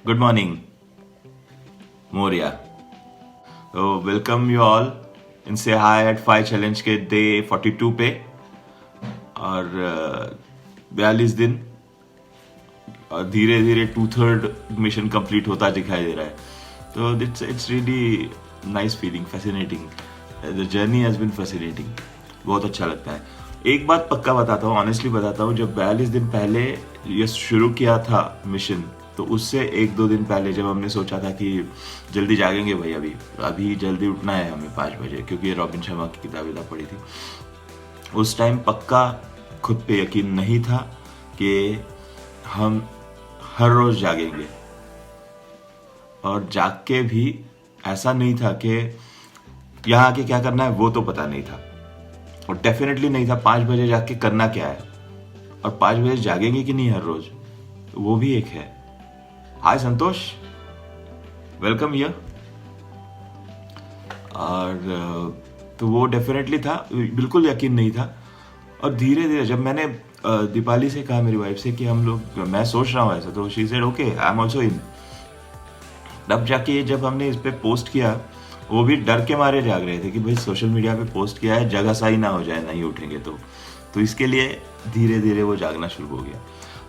Good morning, Moria. So welcome you all in Say Hi at 5 challenge के day 42 पे और 42 दिन और धीरे धीरे 2/3 मिशन कंप्लीट होता दिखाई दे रहा है. तो it's really nice feeling, fascinating. The journey has been fascinating. बहुत अच्छा लगता है. एक बात पक्का बताता हूँ, ऑनेस्टली बताता हूँ, जब 42 दिन पहले ये शुरू किया था मिशन, तो उससे 1-2 दिन पहले जब हमने सोचा था कि जल्दी जागेंगे भाई, अभी जल्दी उठना है हमें 5 बजे, क्योंकि रॉबिन शर्मा की किताबें पढ़ी थी, उस टाइम पक्का खुद पे यकीन नहीं था कि हम हर रोज जागेंगे. और जाग के भी ऐसा नहीं था कि यहाँ आके क्या करना है वो तो पता नहीं था, और डेफिनेटली नहीं था 5 बजे जाग के करना क्या है, और 5 बजे जागेंगे कि नहीं हर रोज, वो भी एक है. हाय संतोष, वेलकम हियर. और तो वो डेफिनेटली था, बिल्कुल यकीन नहीं था. और धीरे धीरे जब मैंने दीपाली से कहा, मेरी वाइफ से, कि हम लोग, मैं सोच रहा हूँ ऐसा, तो she said okay, I am also in. तब जाके जब हमने इस पे पोस्ट किया, वो भी डर के मारे जाग रहे थे कि भाई सोशल मीडिया पे पोस्ट किया है, जगह सही ना हो जाए, नहीं उठेंगे तो इसके लिए धीरे धीरे वो जागना शुरू हो गया.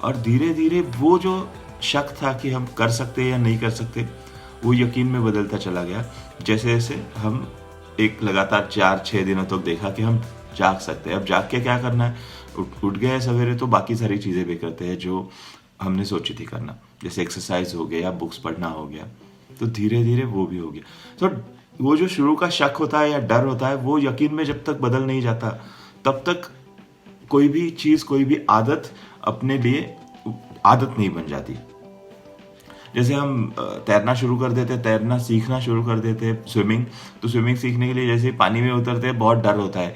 और धीरे धीरे वो जो शक था कि हम कर सकते या नहीं कर सकते, वो यकीन में बदलता चला गया. जैसे जैसे हम एक लगातार 4-6 दिनों तक देखा कि हम जाग सकते हैं. अब जाग के क्या करना है, उठ गए सवेरे तो बाकी सारी चीज़ें भी करते हैं जो हमने सोची थी करना, जैसे एक्सरसाइज हो गया या बुक्स पढ़ना हो गया. तो धीरे धीरे वो भी हो गया. तो वो जो शुरू का शक होता है या डर होता है, वो यकीन में जब तक बदल नहीं जाता, तब तक कोई भी चीज़, कोई भी आदत अपने लिए आदत नहीं बन जाती. जैसे हम तैरना शुरू कर देते, तैरना सीखना शुरू कर देते, स्विमिंग, तो स्विमिंग सीखने के लिए जैसे पानी में उतरते हैं बहुत डर होता है.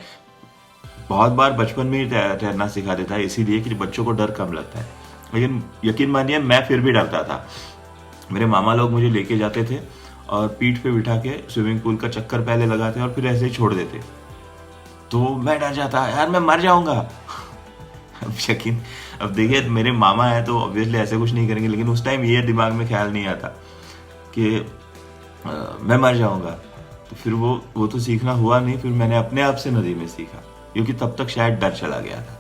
बहुत बार बचपन में ही तैरना सिखा देता है, इसीलिए कि बच्चों को डर कम लगता है. लेकिन यकीन मानिए, मैं फिर भी डरता था. मेरे मामा लोग मुझे लेके जाते थे और पीठ पे बिठा के स्विमिंग पूल का चक्कर पहले लगाते और फिर ऐसे ही छोड़ देते, तो मैं डर जाता, यार मैं मर जाऊंगा. अब देखिए, मेरे मामा है तो ऑब्वियसली ऐसे कुछ नहीं करेंगे, लेकिन उस टाइम ये दिमाग में ख्याल नहीं आता कि मैं मर जाऊंगा. तो फिर वो तो सीखना हुआ नहीं. फिर मैंने अपने आप से नदी में सीखा, क्योंकि तब तक शायद डर चला गया था.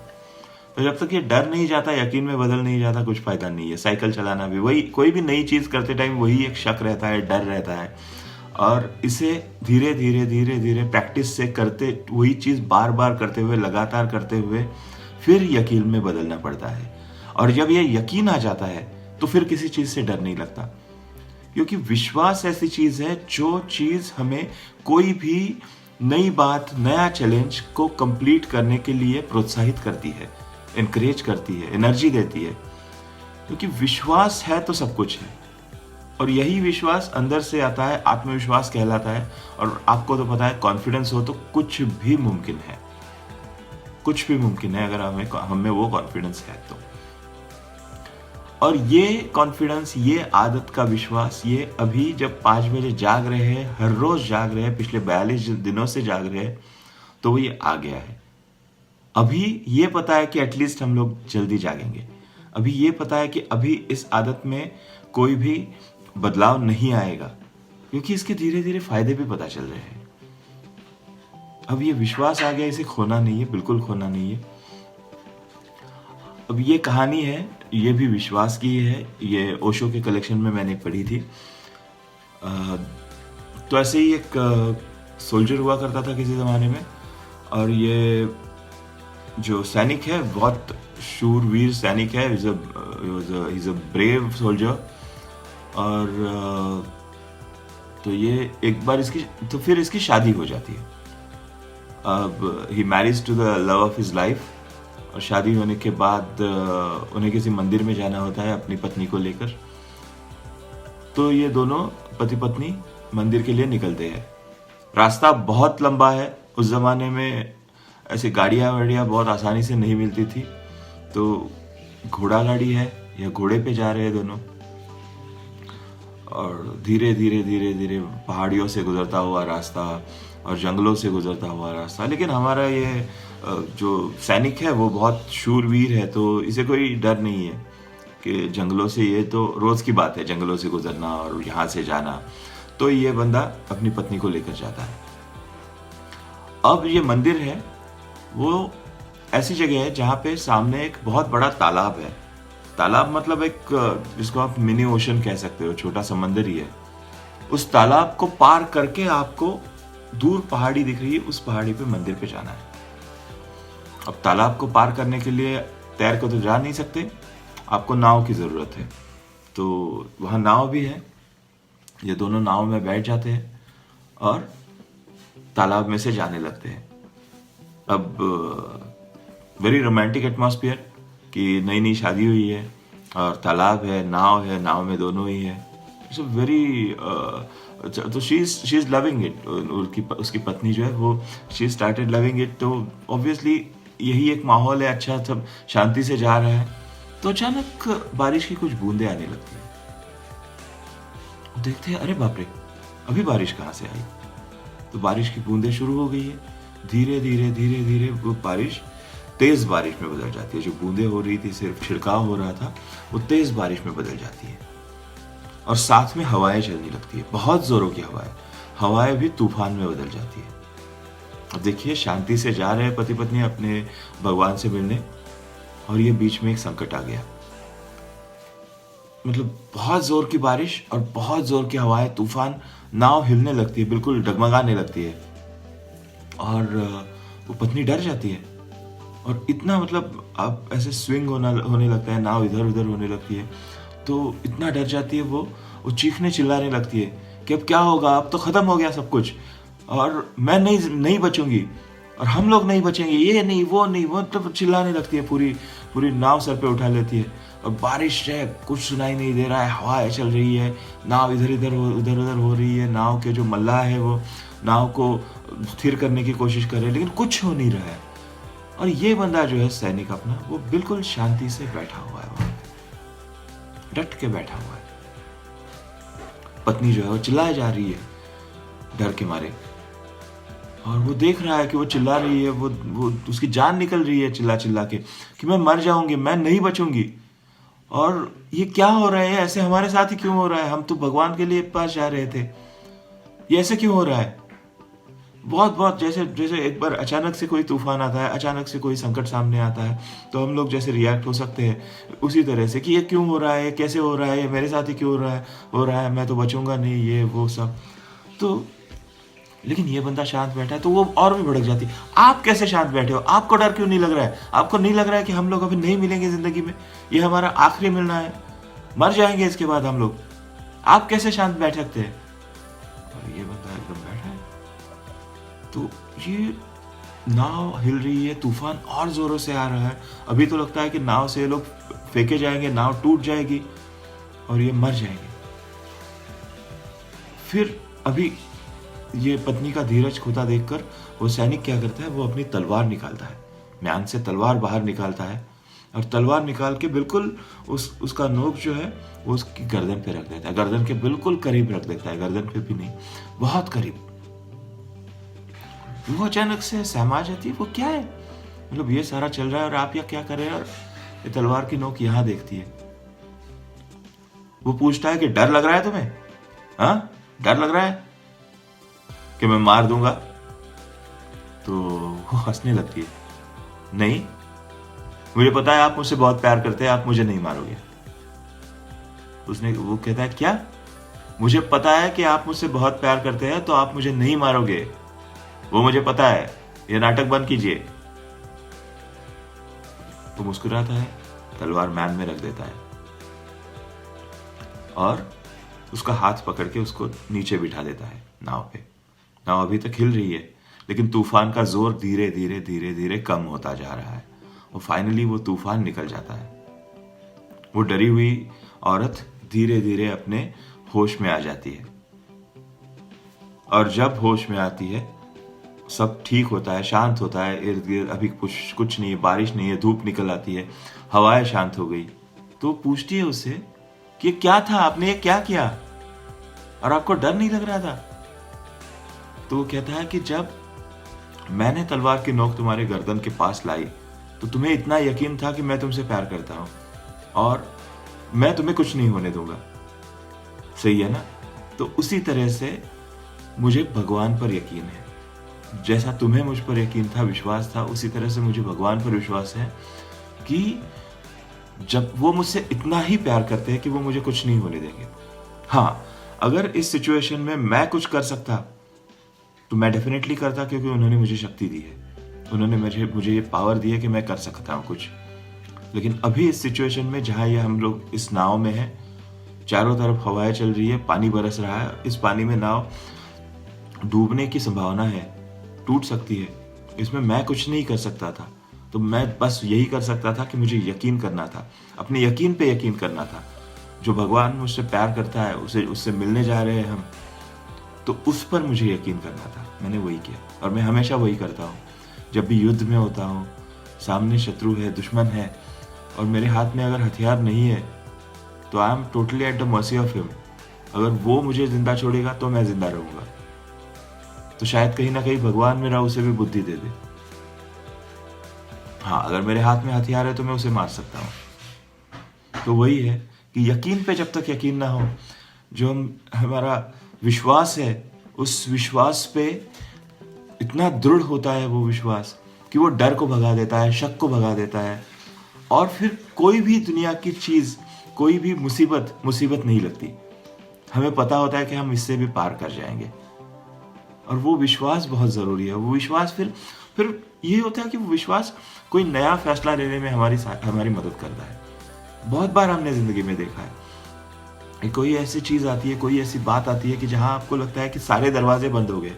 तो जब तक ये डर नहीं जाता, यकीन में बदल नहीं जाता, कुछ फायदा नहीं है. साइकिल चलाना भी वही, कोई भी नई चीज करते टाइम वही एक शक रहता है, डर रहता है. और इसे धीरे धीरे धीरे धीरे प्रैक्टिस से करते, वही चीज बार बार करते हुए, लगातार करते हुए, फिर यकीन में बदलना पड़ता है. और जब ये यकीन आ जाता है तो फिर किसी चीज से डर नहीं लगता, क्योंकि विश्वास ऐसी चीज है जो चीज हमें कोई भी नई बात, नया चैलेंज को कंप्लीट करने के लिए प्रोत्साहित करती है, एनकरेज करती है, एनर्जी देती है. क्योंकि विश्वास है तो सब कुछ है, और यही विश्वास अंदर से आता है, आत्मविश्वास कहलाता है. और आपको तो पता है, कॉन्फिडेंस हो तो कुछ भी मुमकिन है, कुछ भी मुमकिन है, अगर हमें वो कॉन्फिडेंस है तो. और ये कॉन्फिडेंस, ये आदत का विश्वास, ये अभी जब 5 बजे जाग रहे हैं, हर रोज जाग रहे हैं, पिछले 42 दिनों से जाग रहे हैं, तो वो ये आ गया है. अभी ये पता है कि एटलीस्ट हम लोग जल्दी जागेंगे. अभी ये पता है कि अभी इस आदत में कोई भी बदलाव नहीं आएगा, क्योंकि इसके धीरे धीरे फायदे भी पता चल रहे हैं. अब ये विश्वास आ गया, इसे खोना नहीं है, बिल्कुल खोना नहीं है. अब ये कहानी है, ये भी विश्वास की है. ये ओशो के कलेक्शन में मैंने पढ़ी थी. तो ऐसे ही एक सोल्जर हुआ करता था किसी ज़माने में, और ये जो सैनिक है, बहुत शूरवीर सैनिक है, इज अ ब्रेव सोल्जर. और तो ये एक बार तो फिर इसकी शादी हो जाती है. अब ही marriage to the love of his life, और शादी होने के बाद उन्हें किसी मंदिर में जाना होता है अपनी पत्नी को लेकर. तो ये दोनों पति पत्नी मंदिर के लिए निकलते हैं. रास्ता बहुत लंबा है. उस जमाने में ऐसे गाड़ियाँ वाड़ियाँ बहुत आसानी से नहीं मिलती थी, तो घोड़ा गाड़ी है या घोड़े पे जा रहे हैं दोनों. और धीरे धीरे धीरे धीरे पहाड़ियों से गुजरता हुआ रास्ता और जंगलों से गुजरता हुआ रास्ता. लेकिन हमारा ये जो सैनिक है वो बहुत शूरवीर है, तो इसे कोई डर नहीं है. कि जंगलों से, ये तो रोज की बात है, जंगलों से गुजरना और यहाँ से जाना। तो ये बंदा अपनी पत्नी को लेकर जाता है। अब ये मंदिर है वो ऐसी जगह है जहाँ पे सामने एक बहुत बड़ा तालाब है। तालाब मतलब एक, जिसको आप मिनी ओशन कह सकते हो, छोटा समंदर ही है। उस तालाब को पार करके आपको दूर पहाड़ी दिख रही है, उस पहाड़ी पे मंदिर पे जाना है। अब तालाब को पार करने के लिए तैर कर तो जा नहीं सकते, आपको नाव की जरूरत है। तो वहाँ नाव भी है, ये दोनों नाव में बैठ जाते हैं और तालाब में से जाने लगते हैं। अब वेरी रोमांटिक एटमॉस्फेयर कि नई नई शादी हुई है और तालाब है, नाव में दोनों ही है। इट्स वेरी, तो शी इज लविंग इट। उसकी पत्नी जो है वो शी स्टार्टेड लविंग इट। तो ऑब्वियसली यही एक माहौल है, अच्छा, सब शांति से जा रहा है। तो अचानक बारिश की कुछ बूंदें आने लगती है। देखते हैं, अरे बाप रे, अभी बारिश कहाँ से आई? तो बारिश की बूंदें शुरू हो गई है। धीरे धीरे धीरे धीरे वो बारिश तेज बारिश में बदल जाती है। जो बूंदें हो रही थी, सिर्फ छिड़काव हो रहा था, वो तेज बारिश में बदल जाती है। और साथ में हवाएं चलने लगती है, बहुत जोरों की हवाएं भी तूफान में बदल जाती है। अब देखिए, शांति से जा रहे हैं पति पत्नी अपने भगवान से मिलने, और ये बीच में एक संकट आ गया। मतलब बहुत जोर की बारिश और बहुत जोर की हवाएं, तूफान, नाव हिलने लगती है, बिल्कुल डगमगाने लगती है। और वो पत्नी डर जाती है, और इतना, मतलब अब ऐसे स्विंग होने लगता है, नाव इधर उधर होने लगती है। तो इतना डर जाती है वो चीखने चिल्लाने लगती है कि अब क्या होगा, अब तो खत्म हो गया सब कुछ, और मैं नहीं बचूंगी, और हम लोग नहीं बचेंगे, ये नहीं वो नहीं, वो मतलब चिल्लाने लगती है। पूरी नाव सर पे उठा लेती है, और बारिश है, कुछ सुनाई नहीं दे रहा है, हवाएं चल रही है, नाव इधर उधर हो रही है। नाव के जो मल्लाह है वो नाव को स्थिर करने की कोशिश कर रहे हैं, लेकिन कुछ हो नहीं रहा है। और ये बंदा जो है सैनिक अपना, वो बिल्कुल शांति से बैठा हुआ है, वहां पे डट के बैठा हुआ है। पत्नी जो है वो चिल्लाए जा रही है डर के मारे, और वो देख रहा है कि वो चिल्ला रही है, वो उसकी जान निकल रही है चिल्ला चिल्ला के कि मैं मर जाऊंगी, मैं नहीं बचूंगी। और ये क्या हो रहा है, ऐसे हमारे साथ ही क्यों हो रहा है? हम तो भगवान के लिए पास जा रहे थे, ये ऐसे क्यों हो रहा है? बहुत जैसे एक बार अचानक से कोई तूफान आता है, अचानक से कोई संकट सामने आता है, तो हम लोग जैसे रिएक्ट हो सकते हैं उसी तरह से कि ये क्यों हो रहा है, कैसे हो रहा है, ये मेरे साथ ही क्यों हो रहा है, मैं तो बचूंगा नहीं, ये वो सब। तो लेकिन ये बंदा शांत बैठा है, तो वो और भी भड़क जाती है। आप कैसे शांत बैठे हो? आपको डर क्यों नहीं लग रहा है? आपको नहीं लग रहा है कि हम लोग अभी नहीं मिलेंगे जिंदगी में, ये हमारा आखिरी मिलना है, मर जाएंगे इसके बाद हम लोग, आप कैसे शांत बैठ सकते हैं? और ये बंदा एकदम बैठा है। तो ये नाव हिल रही है, तूफान और जोरों से आ रहा है। अभी तो लगता है कि नाव से लोग फेंके जाएंगे, नाव टूट जाएगी और ये मर जाएंगे। फिर अभी ये पत्नी का धीरज खोता देखकर वो सैनिक क्या करता है, वो अपनी तलवार निकालता है, म्यान से तलवार बाहर निकालता है, और तलवार निकाल के बिल्कुल उसका नोक जो है वो उसकी गर्दन पे रख देता है, गर्दन के बिल्कुल करीब रख देता है, गर्दन पे भी नहीं, बहुत करीब। वो अचानक से सहमा जाती है, वो क्या है, मतलब ये सारा चल रहा है और आप यहाँ क्या कर रहे हैं, और ये तलवार की नोक यहाँ देखती है। वो पूछता है कि डर लग रहा है तुम्हें? हाँ, डर लग रहा है कि मैं मार दूंगा? तो वो हंसने लगती है, नहीं, मुझे पता है आप मुझसे बहुत प्यार करते हैं, आप मुझे नहीं मारोगे। वो कहता है, क्या? मुझे पता है कि आप मुझसे बहुत प्यार करते हैं, तो आप मुझे नहीं मारोगे, वो मुझे पता है, ये नाटक बंद कीजिए। वो मुस्कुराता है, तलवार म्यान में रख देता है, और उसका हाथ पकड़ के उसको नीचे बिठा देता है नाव पे। नाव अभी तक हिल रही है, लेकिन तूफान का जोर धीरे धीरे धीरे धीरे कम होता जा रहा है, और फाइनली वो तूफान निकल जाता है। वो डरी हुई औरत धीरे धीरे अपने होश में आ जाती है, और जब होश में आती है सब ठीक होता है, शांत होता है, इर्द गिर्द अभी कुछ नहीं है, बारिश नहीं है, धूप निकल आती है, हवाएं शांत हो गई। तो पूछती है उससे कि क्या था, आपने ये क्या किया, और आपको डर नहीं लग रहा था? तो वो कहता है कि जब मैंने तलवार की नोक तुम्हारे गर्दन के पास लाई, तो तुम्हें इतना यकीन था कि मैं तुमसे प्यार करता हूं, और मैं तुम्हें कुछ नहीं होने दूंगा। सही है ना? तो उसी तरह से मुझे भगवान पर यकीन है। जैसा तुम्हें मुझ पर यकीन था, विश्वास था, उसी तरह से मुझे भगवान पर विश्वास है कि जब वो मुझसे इतना ही प्यार करते हैं कि वो मुझे कुछ नहीं होने देंगे। हाँ, अगर इस सिचुएशन में मैं कुछ कर सकता तो मैं डेफिनेटली करता, क्योंकि उन्होंने मुझे शक्ति दी है, उन्होंने मुझे ये पावर दी है कि मैं कर सकता हूँ कुछ। लेकिन अभी इस सिचुएशन में जहाँ ये हम लोग इस नाव में हैं, चारों तरफ हवाएं चल रही है, पानी बरस रहा है, इस पानी में नाव डूबने की संभावना है, टूट सकती है, इसमें मैं कुछ नहीं कर सकता था। तो मैं बस यही कर सकता था कि मुझे यकीन करना था, अपने यकीन पे यकीन करना था। जो भगवान मुझसे प्यार करता है, उससे मिलने जा रहे हैं हम, तो उस पर मुझे यकीन करना था। मैंने वही किया और मैं हमेशा वही करता हूँ। जब भी युद्ध में होता हूँ, सामने शत्रु है, दुश्मन है, और मेरे हाथ में अगर हथियार नहीं है तो I am totally at the mercy of him. अगर वो मुझे जिंदा छोड़ेगा तो मैं जिंदा रहूंगा। तो शायद कहीं ना कहीं भगवान मेरा उसे भी बुद्धि दे दे। हाँ, अगर मेरे हाथ में हथियार है तो मैं उसे मार सकता हूँ। तो वही है कि यकीन पे जब तक यकीन ना हो, जो हमारा विश्वास है, उस विश्वास पे इतना दृढ़ होता है वो विश्वास कि वो डर को भगा देता है, शक को भगा देता है, और फिर कोई भी दुनिया की चीज, कोई भी मुसीबत नहीं लगती। हमें पता होता है कि हम इससे भी पार कर जाएंगे। और वो विश्वास बहुत जरूरी है। वो विश्वास फिर ये होता है कि वो विश्वास कोई नया फैसला लेने में हमारी मदद करता है। बहुत बार हमने जिंदगी में देखा है कि कोई ऐसी चीज आती है, कोई ऐसी बात आती है कि जहां आपको लगता है कि सारे दरवाजे बंद हो गए,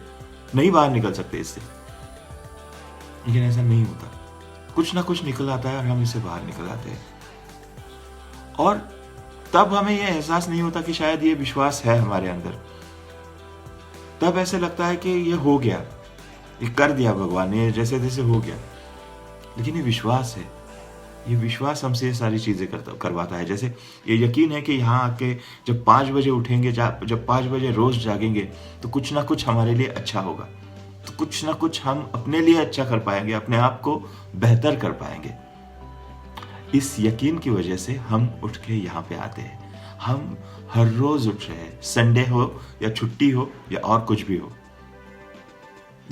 नहीं बाहर निकल सकते इससे। लेकिन ऐसा नहीं होता, कुछ ना कुछ निकल आता है और हम इससे बाहर निकल आते हैं। और तब हमें यह एहसास नहीं होता कि शायद ये विश्वास है हमारे अंदर। तब ऐसे लगता है कि ये हो गया, ये कर दिया भगवान ने, जैसे तैसे हो गया। लेकिन ये विश्वास है, ये विश्वास हमसे ये सारी चीजें करवाता है। जैसे ये यकीन है कि यहाँ आके जब 5 बजे उठेंगे, जब 5 बजे रोज जागेंगे, तो कुछ ना कुछ हमारे लिए अच्छा होगा। तो कुछ ना कुछ हम अपने लिए अच्छा कर पाएंगे, अपने आप को बेहतर कर पाएंगे। इस यकीन की वजह से हम उठ के यहाँ पे आते हैं। हम हर रोज उठ रहे हैं, संडे हो या छुट्टी हो या और कुछ भी हो,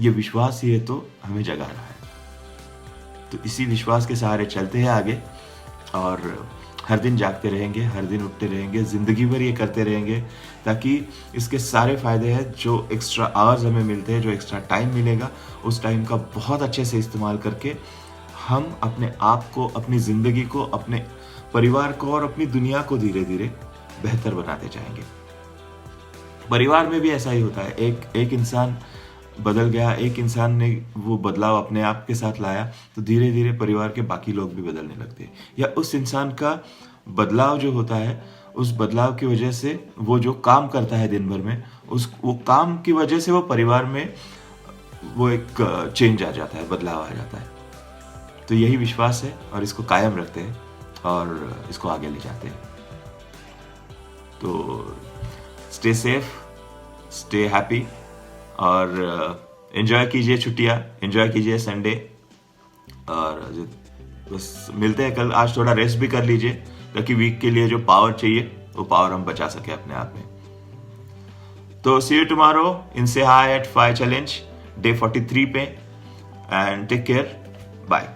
ये विश्वास ही है तो हमें जगा रहा है। तो इसी विश्वास के सहारे चलते हैं आगे, और हर दिन जागते रहेंगे, हर दिन उठते रहेंगे, जिंदगी भर ये करते रहेंगे, ताकि इसके सारे फायदे हैं। जो एक्स्ट्रा आवर्स हमें मिलते हैं, जो एक्स्ट्रा टाइम मिलेगा, उस टाइम का बहुत अच्छे से इस्तेमाल करके हम अपने आप को, अपनी जिंदगी को, अपने परिवार को और अपनी दुनिया को धीरे धीरे बेहतर बनाते जाएंगे। परिवार में भी ऐसा ही होता है। एक इंसान बदल गया, एक इंसान ने वो बदलाव अपने आप के साथ लाया, तो धीरे धीरे परिवार के बाकी लोग भी बदलने लगते हैं। या उस इंसान का बदलाव जो होता है, उस बदलाव की वजह से वो जो काम करता है दिन भर में, वो काम की वजह से वो परिवार में वो एक चेंज आ जाता है, बदलाव आ जाता है। तो यही विश्वास है, और इसको कायम रखते हैं और इसको आगे ले जाते हैं। तो स्टे सेफ, स्टे हैप्पी, और एंजॉय कीजिए छुट्टियाँ, एंजॉय कीजिए संडे, और बस मिलते हैं कल। आज थोड़ा रेस्ट भी कर लीजिए, ताकि वीक के लिए जो पावर चाहिए वो पावर हम बचा सके अपने आप में। तो सी यू टुमारो इन से हाई एट 5 चैलेंज डे 43 पे, एंड टेक केयर, बाय।